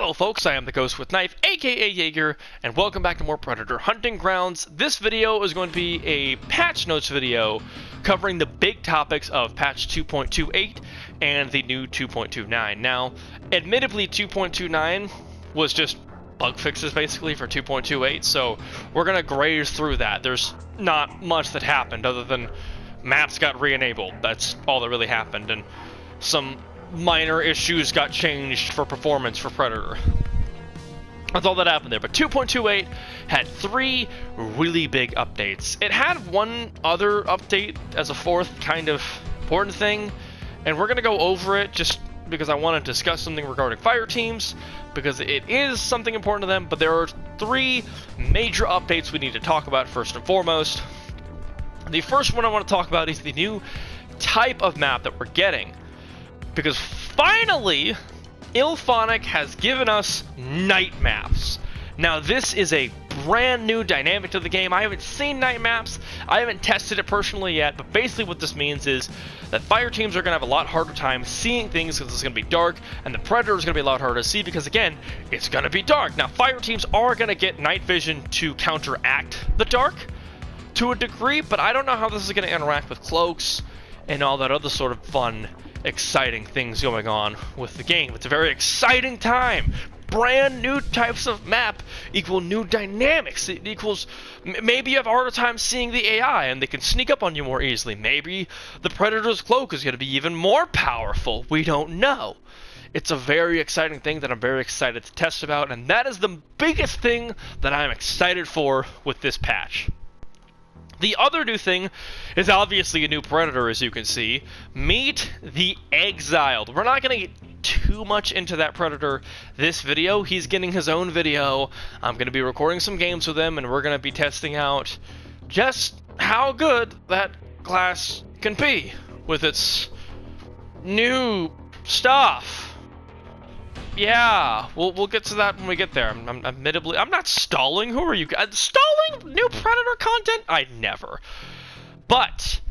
Hello folks, I am the Ghost with Knife, aka Jaeger, and welcome back to more Predator Hunting Grounds. This video is going to be a patch notes video covering the big topics of patch 2.28 and the new 2.29. Now, admittedly 2.29 was just bug fixes basically for 2.28, so we're going to graze through that. There's not much that happened other than maps got re-enabled. That's all that really happened, and some minor issues got changed for performance for Predator. That's all that happened there. But 2.28 had three really big updates. It had one other update as a fourth kind of important thing, and we're going to go over it just because I want to discuss something regarding Fireteams, because it is something important to them, but there are three major updates we need to talk about first and foremost. The first one I want to talk about is the new type of map that we're getting. Because finally, IllFonic has given us night maps. Now this is a brand new dynamic to the game. I haven't seen night maps, I haven't tested it personally yet, but basically what this means is that fire teams are going to have a lot harder time seeing things because it's going to be dark, and the Predator is going to be a lot harder to see because, again, it's going to be dark. Now fire teams are going to get night vision to counteract the dark to a degree, but I don't know how this is going to interact with cloaks and all that other sort of fun, exciting things going on with the game. It's a very exciting time. Brand new types of map equal new dynamics. It equals, maybe you have a harder time seeing the AI and they can sneak up on you more easily. Maybe the Predator's cloak is going to be even more powerful. We don't know. It's a very exciting thing that I'm very excited to test about, and that is the biggest thing that I'm excited for with this patch. The other new thing is obviously a new Predator, as you can see. Meet the Exiled. We're not going to get too much into that Predator this video. He's getting his own video. I'm going to be recording some games with him, and we're going to be testing out just how good that class can be with its new stuff. Yeah, we'll get to that when we get there. Admittedly, I'm not stalling. Who are you guys? Stalling new Predator content? I never. But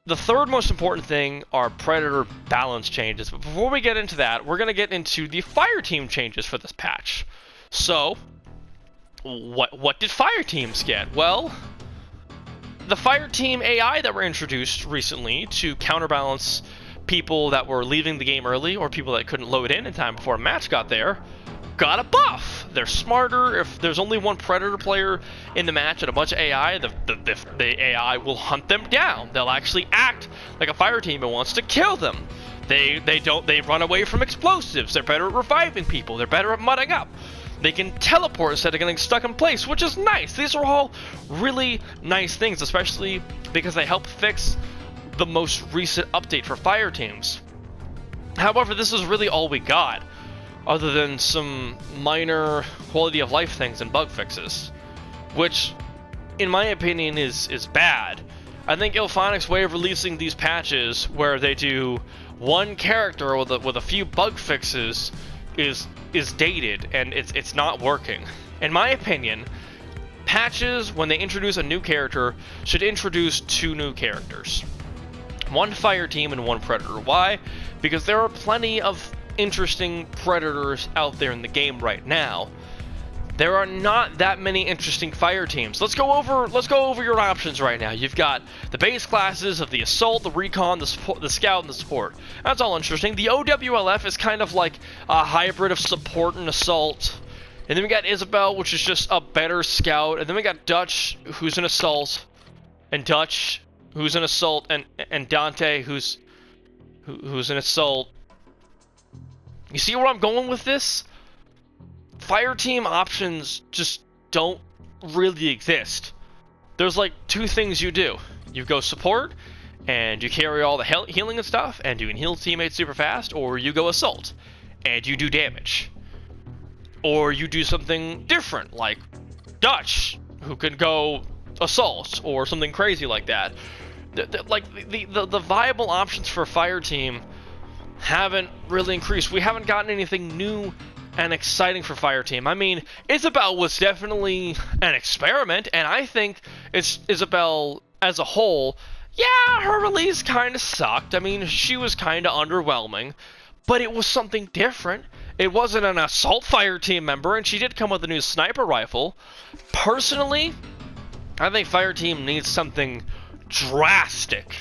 the third most important thing are Predator balance changes. But before we get into that, we're going to get into the Fireteam changes for this patch. So, what did Fireteams get? Well, the Fireteam AI that were introduced recently to counterbalance people that were leaving the game early or people that couldn't load in time before a match got there got a buff. They're smarter. If there's only one Predator player in the match and a bunch of AI, the AI will hunt them down. They'll actually act like a fire team and wants to kill them. They run away from explosives. They're better at reviving people. They're better at mudding up. They can teleport instead of getting stuck in place, which is nice. These are all really nice things, especially because they help fix the most recent update for Fireteams. However, this is really all we got, other than some minor quality of life things and bug fixes, which, in my opinion, is bad. I think IllFonic's way of releasing these patches, where they do one character with a few bug fixes, is dated, and it's not working. In my opinion, patches, when they introduce a new character, should introduce two new characters. One fire team and one Predator. Why? Because there are plenty of interesting Predators out there in the game right now. There are not that many interesting fire teams. Let's go over your options right now. You've got the base classes of the Assault, the Recon, the support, the Scout, and the Support. That's all interesting. The OWLF is kind of like a hybrid of Support and Assault. And then we got Isabel, which is just a better Scout. And then we got Dutch, who's an Assault, and Dutch, who's an Assault, and Dante, who's an Assault. You see where I'm going with this? Fireteam options just don't really exist. There's like two things you do. You go Support, and you carry all the healing and stuff, and you can heal teammates super fast, or you go Assault, and you do damage. Or you do something different, like Dutch, who can go Assault, or something crazy like that. The viable options for Fireteam haven't really increased. We haven't gotten anything new and exciting for Fireteam. I mean, Isabel was definitely an experiment, and I think Isabel as a whole, yeah, her release kind of sucked. I mean, she was kind of underwhelming, but it was something different. It wasn't an assault fire team member, and she did come with a new sniper rifle. Personally, I think Fireteam needs something drastic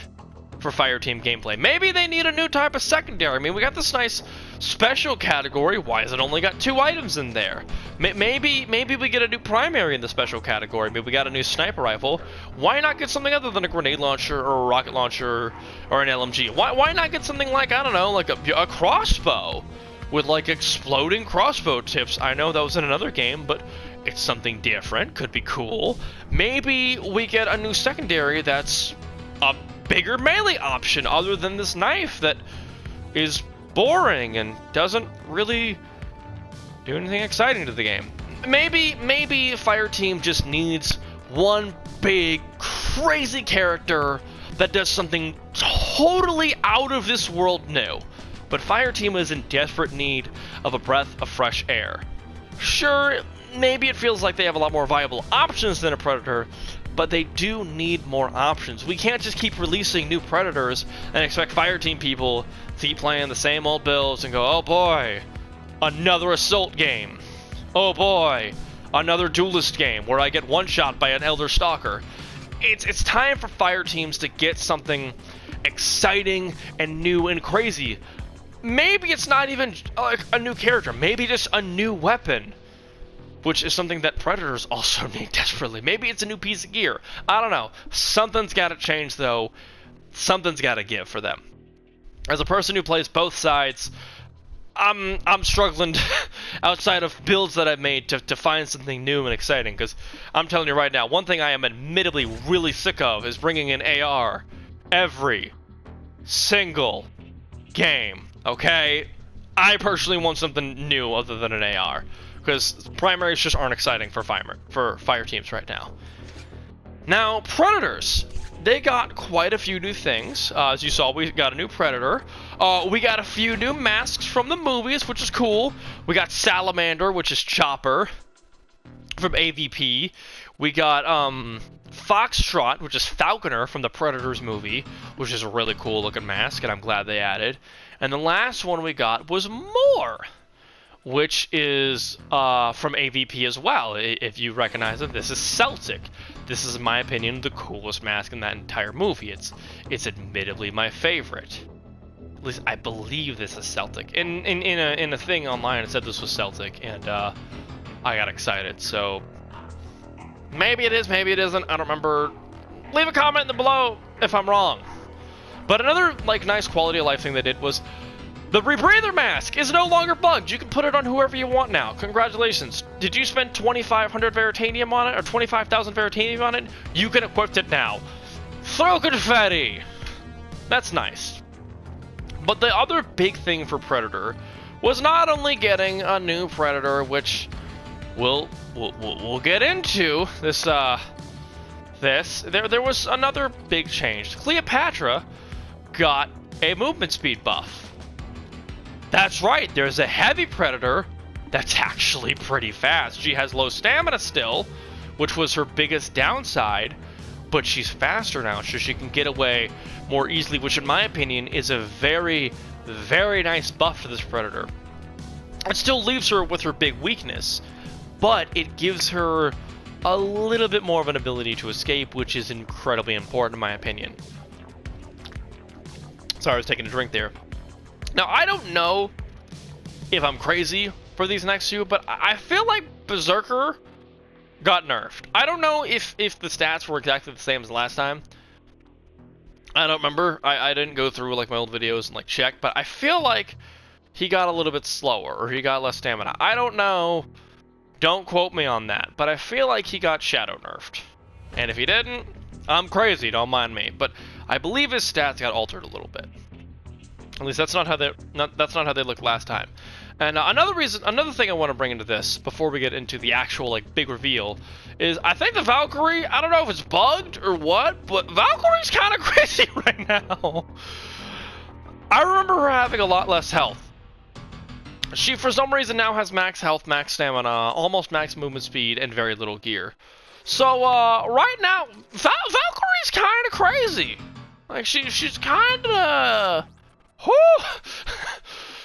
for Fireteam gameplay. Maybe they need a new type of secondary. I mean, we got this nice special category. Why has it only got 2 items in there? Maybe we get a new primary in the special category. Maybe we got a new sniper rifle. Why not get something other than a grenade launcher or a rocket launcher or an LMG? Why not get something like, I don't know, like a crossbow with like exploding crossbow tips? I know that was in another game, but it's something different. Could be cool. Maybe we get a new secondary that's a bigger melee option other than this knife that is boring and doesn't really do anything exciting to the game. Maybe Fireteam just needs one big crazy character that does something totally out of this world new. But Fireteam is in desperate need of a breath of fresh air. Sure, maybe it feels like they have a lot more viable options than a Predator, but they do need more options. We can't just keep releasing new Predators and expect Fireteam people to keep playing the same old builds and go, oh boy, another assault game. Oh boy, another duelist game where I get one-shot by an Elder Stalker. It's time for Fireteams to get something exciting and new and crazy. Maybe it's not even like a new character, maybe just a new weapon, which is something that Predators also need desperately. Maybe it's a new piece of gear. I don't know. Something's got to change, though. Something's got to give for them. As a person who plays both sides, I'm struggling outside of builds that I've made to find something new and exciting. Because I'm telling you right now, one thing I am admittedly really sick of is bringing an AR every single game. Okay? I personally want something new other than an AR. Because primaries just aren't exciting for Fireteams right now. Now, Predators. They got quite a few new things. As you saw, we got a new Predator. We got a few new masks from the movies, which is cool. We got Salamander, which is Chopper from AVP. We got Foxtrot, which is Falconer from the Predators movie, which is a really cool looking mask, and I'm glad they added. And the last one we got was Moore, which is from AVP as well. If you recognize it, this is Celtic. This is, in my opinion, the coolest mask in that entire movie. It's admittedly my favorite. At least I believe this is Celtic. In a thing online, it said this was Celtic, and I got excited. So maybe it is, maybe it isn't. I don't remember. Leave a comment below if I'm wrong. But another nice quality of life thing they did was the rebreather mask is no longer bugged. You can put it on whoever you want now. Congratulations. Did you spend 2,500 Veritanium on it, or 25,000 Veritanium on it? You can equip it now. Throw confetti! That's nice. But the other big thing for Predator was not only getting a new Predator, which we'll get into there was another big change. Cleopatra got a movement speed buff. That's right, there's a heavy Predator that's actually pretty fast. She has low stamina still, which was her biggest downside, but she's faster now, so she can get away more easily, which in my opinion is a very, very nice buff to this Predator. It still leaves her with her big weakness, but it gives her a little bit more of an ability to escape, which is incredibly important in my opinion. Sorry, I was taking a drink there. Now, I don't know if I'm crazy for these next two, but I feel like Berserker got nerfed. I don't know if the stats were exactly the same as last time. I don't remember. I didn't go through my old videos and check, but I feel like he got a little bit slower, or he got less stamina. I don't know. Don't quote me on that, but I feel like he got shadow nerfed. And if he didn't, I'm crazy, don't mind me. But I believe his stats got altered a little bit. At least that's not how they looked last time. And another thing I want to bring into this before we get into the actual big reveal is I think the Valkyrie, I don't know if it's bugged or what, but Valkyrie's kind of crazy right now. I remember her having a lot less health. She for some reason now has max health, max stamina, almost max movement speed, and very little gear. So right now Valkyrie's kind of crazy. She's kind of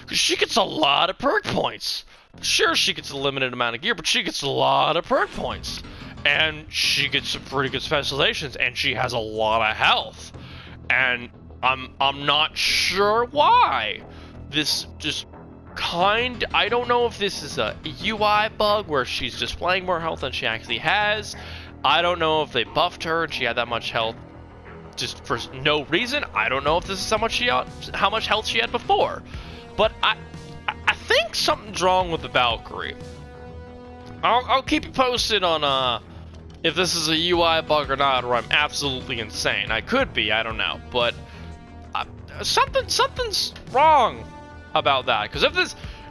Because she gets a lot of perk points. Sure, she gets a limited amount of gear, but she gets a lot of perk points. And she gets some pretty good specializations, and she has a lot of health. And I'm not sure why. This just I don't know if this is a UI bug where she's displaying more health than she actually has. I don't know if they buffed her and she had that much health just for no reason. I don't know if this is how much health she had before. But I think something's wrong with the Valkyrie. I'll keep you posted on if this is a UI bug or not, or I'm absolutely insane. I could be, I don't know, but something's wrong about that. Because if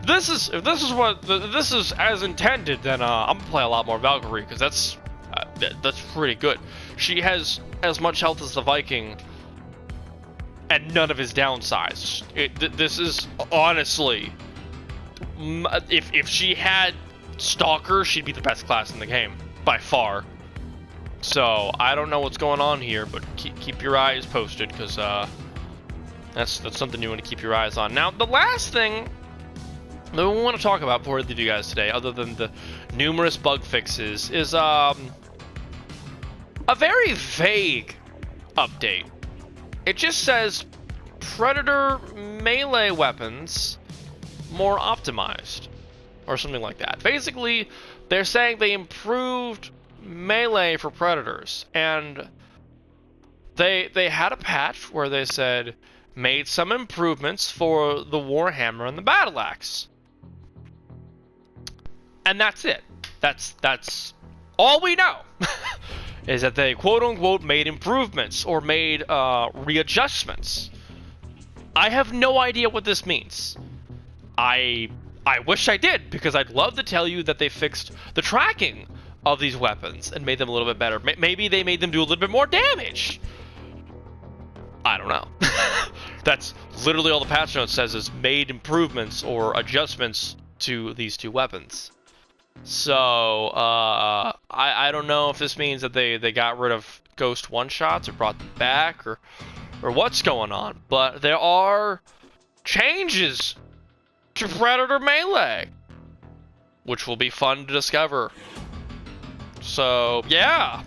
this is as intended, then I'm gonna play a lot more Valkyrie, because that's pretty good. She has as much health as the Viking, and none of his downsides. This is honestly, if she had Stalker, she'd be the best class in the game by far. So I don't know what's going on here, but keep your eyes posted, because that's something you want to keep your eyes on. Now, the last thing that we want to talk about before we leave you guys today, other than the numerous bug fixes, is a very vague update. It just says Predator melee weapons more optimized, or something like that. Basically, they're saying they improved melee for Predators, and they had a patch where they said made some improvements for the Warhammer and the Battle Axe. And that's it. That's all we know. Is that they quote-unquote made improvements or made readjustments. I have no idea what this means. I wish I did, because I'd love to tell you that they fixed the tracking of these weapons and made them a little bit better. Maybe they made them do a little bit more damage. I don't know. That's literally all the patch note says, is made improvements or adjustments to these two weapons. So, I don't know if this means that they got rid of Ghost one-shots or brought them back, or what's going on. But there are changes to Predator Melee, which will be fun to discover. So, yeah.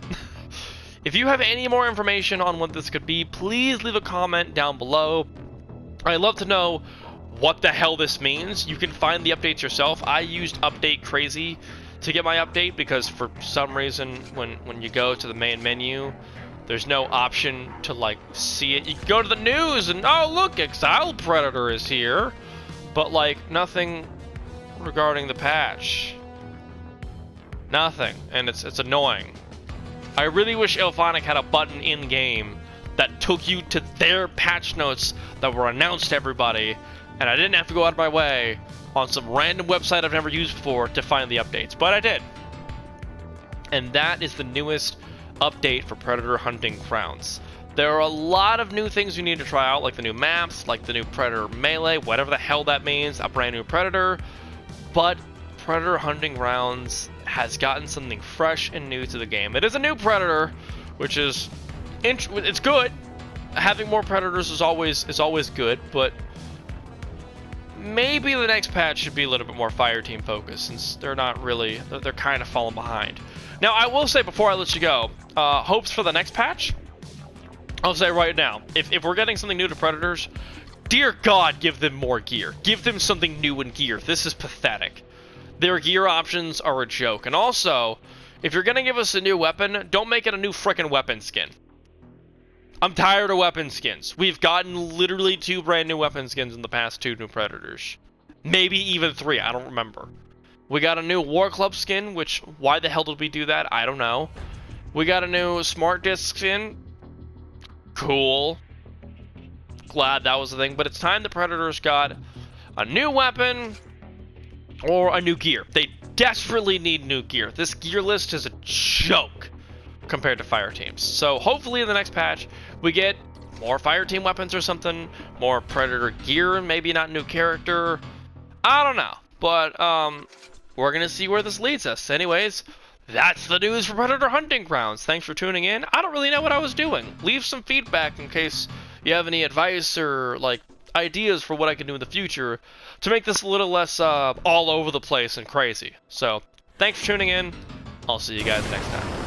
If you have any more information on what this could be, please leave a comment down below. I'd love to know what the hell this means. You can find the updates yourself. I used Update Crazy to get my update, because for some reason when you go to the main menu, there's no option to like see it. You can go to the news and, oh look, Exiled Predator is here, but like nothing regarding the patch. Nothing, and it's annoying. I really wish Ilphonic had a button in-game that took you to their patch notes that were announced to everybody, and I didn't have to go out of my way on some random website I've never used before to find the updates, but I did. And that is the newest update for Predator Hunting Grounds. There are a lot of new things you need to try out, like the new maps, like the new Predator Melee, whatever the hell that means, a brand new Predator, but Predator Hunting Grounds has gotten something fresh and new to the game. It is a new Predator, which is it's good. Having more Predators is always good, but maybe the next patch should be a little bit more Fireteam focused, since they're not really, they're kind of falling behind. Now, I will say before I let you go, hopes for the next patch, I'll say right now, if we're getting something new to Predators, dear God, give them more gear. Give them something new in gear. This is pathetic. Their gear options are a joke. And also, if you're going to give us a new weapon, don't make it a new frickin' weapon skin. I'm tired of weapon skins. We've gotten literally 2 brand new weapon skins in the past 2 new Predators. Maybe even 3, I don't remember. We got a new War Club skin, which, why the hell did we do that? I don't know. We got a new Smart Disc skin. Cool. Glad that was the thing. But it's time the Predators got a new weapon or a new gear. They desperately need new gear. This gear list is a joke compared to Fireteams. So hopefully in the next patch we get more Fireteam weapons or something, more Predator gear, maybe not new character. I don't know, but we're gonna see where this leads us. Anyways, that's the news for Predator Hunting Grounds. Thanks for tuning in. I don't really know what I was doing. Leave some feedback in case you have any advice or like ideas for what I can do in the future to make this a little less all over the place and crazy. So, thanks for tuning in. I'll see you guys next time.